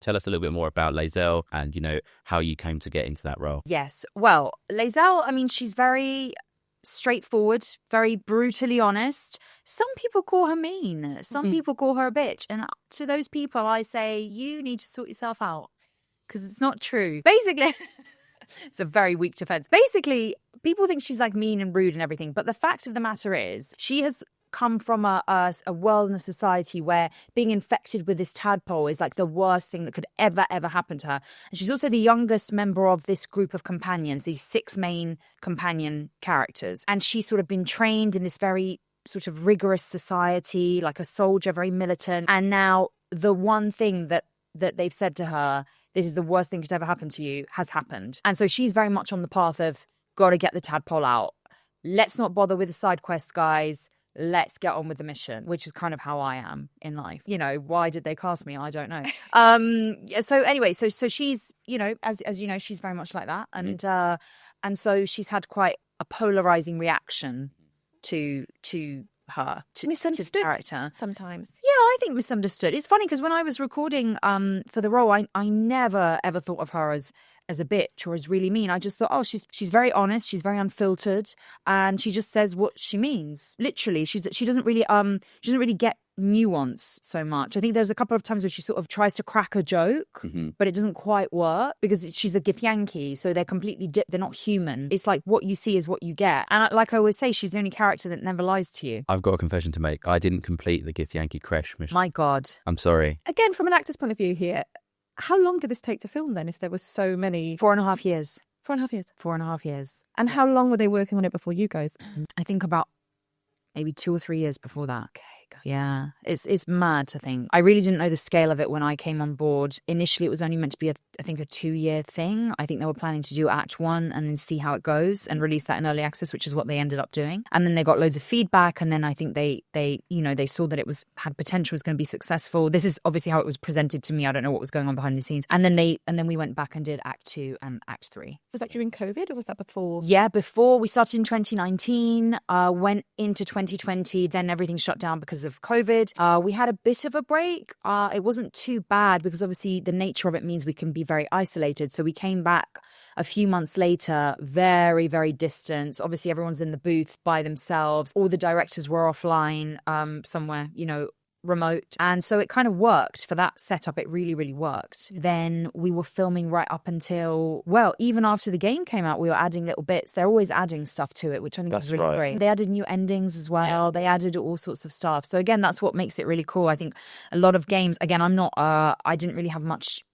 Tell us a little bit more about Lae'zel and, how you came to get into that role. Yes. Well, Lae'zel, I mean, she's very straightforward, very brutally honest. Some people call her mean. Some people call her a bitch. And to those people, I say, you need to sort yourself out because it's not true. Basically, it's a very weak defense. Basically, people think she's like mean and rude and everything. But the fact of the matter is she has come from a world and a society where being infected with this tadpole is like the worst thing that could ever happen to her. And she's also the youngest member of this group of companions, these 6 main companion characters. And she's sort of been trained in this very sort of rigorous society, like a soldier, very militant. And now the one thing that they've said to her, this is the worst thing that could ever happen to you, has happened. And so she's very much on the path of, got to get the tadpole out. Let's not bother with the side quests, guys. Let's get on with the mission, which is kind of how I am in life. Why did they cast me? I don't know. So anyway, so she's, as you know, she's very much like that. And so she's had quite a polarizing reaction to her, misunderstood to the character sometimes. Yeah, I think misunderstood. It's funny because when I was recording for the role, I never ever thought of her as a bitch or as really mean. I just thought, oh, she's very honest, she's very unfiltered, and she just says what she means. Literally, she doesn't really get nuance so much. I think there's a couple of times where she sort of tries to crack a joke, but it doesn't quite work because she's a Githyanki, so they're completely they're not human. It's like what you see is what you get. And like I always say, she's the only character that never lies to you. I've got a confession to make. I didn't complete the Githyanki Kresh mission. My God. I'm sorry. Again, from an actor's point of view here, how long did this take to film then if there were so many? 4.5 years. 4.5 years? 4.5 years. And how long were they working on it before you guys? I think about maybe 2 or 3 years before that. Okay. Yeah, it's mad to think. I really didn't know the scale of it when I came on board. Initially, it was only meant to be, I think, a 2-year thing. I think they were planning to do Act 1 and then see how it goes and release that in early access, which is what they ended up doing. And then they got loads of feedback, and then I think they saw that it had potential, was going to be successful. This is obviously how it was presented to me. I don't know what was going on behind the scenes. And then we went back and did Act 2 and Act 3. Was that during COVID or was that before? Yeah, before. We started in 2019, went into 2020, then everything shut down because of COVID. We had a bit of a break. It wasn't too bad because obviously the nature of it means we can be very isolated. So we came back a few months later, very, very distant. Obviously everyone's in the booth by themselves. All the directors were offline somewhere, remote. And so it kind of worked for that setup. It really, really worked. Then we were filming right up until, well, even after the game came out, we were adding little bits. They're always adding stuff to it, which I think was really great. They added new endings as well. Yeah. They added all sorts of stuff. So again, that's what makes it really cool. I think a lot of games, again, I didn't really have much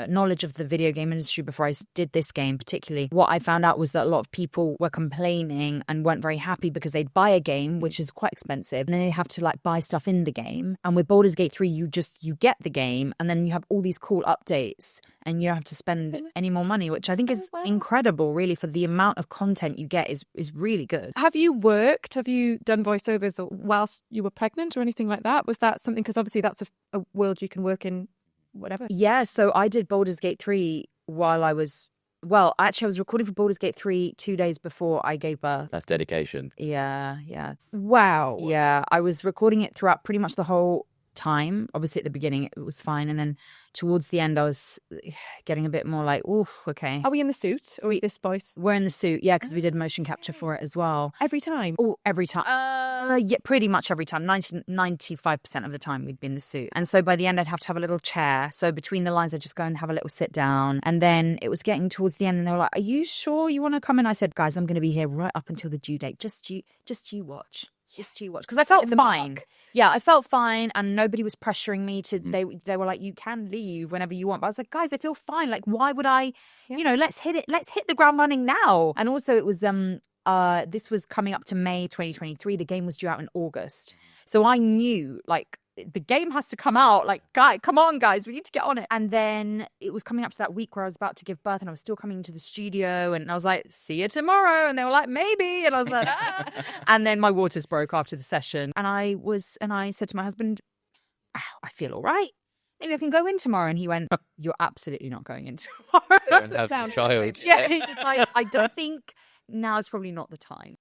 knowledge of the video game industry before I did this game particularly. What I found out was that a lot of people were complaining and weren't very happy because they'd buy a game, which is quite expensive, and then they have to like buy stuff in the game. And with Baldur's Gate 3, you get the game and then you have all these cool updates and you don't have to spend any more money, which I think is incredible, really, for the amount of content you get is really good. Have you done voiceovers whilst you were pregnant or anything like that? Was that something, because obviously that's a world you can work in whatever. Yeah, so I did Baldur's Gate 3 while I was recording for Baldur's Gate 3 2 days before I gave birth. That's dedication. Yeah. Wow. Yeah, I was recording it throughout pretty much the whole time. Obviously at the beginning it was fine, and then towards the end I was getting a bit more like, oh, okay. Are we in the suit or this voice? We're in the suit, yeah, because we did motion capture for it as well. Every time? Oh, every time. Yeah, pretty much every time. 95% of the time we'd be in the suit. And so by the end I'd have to have a little chair. So between the lines I'd just go and have a little sit down. And then it was getting towards the end and they were like, are you sure you want to come in? I said, guys, I'm going to be here right up until the due date. Just you watch. Because I felt fine. Yeah, I felt fine and nobody was pressuring me to, they were like, you can leave whenever you want. But I was like, guys, I feel fine. Like, why would I, let's hit the ground running now. And also it was, this was coming up to May 2023. The game was due out in August. So I knew, like, the game has to come out. Like, come on, guys, we need to get on it. And then it was coming up to that week where I was about to give birth and I was still coming into the studio and I was like, see you tomorrow. And they were like, maybe. And I was like, ah. And then my waters broke after the session. And I said to my husband, I feel all right. Maybe I can go in tomorrow. And he went, you're absolutely not going in tomorrow. Don't have a child. Yeah, he was like, I don't think now is probably not the time.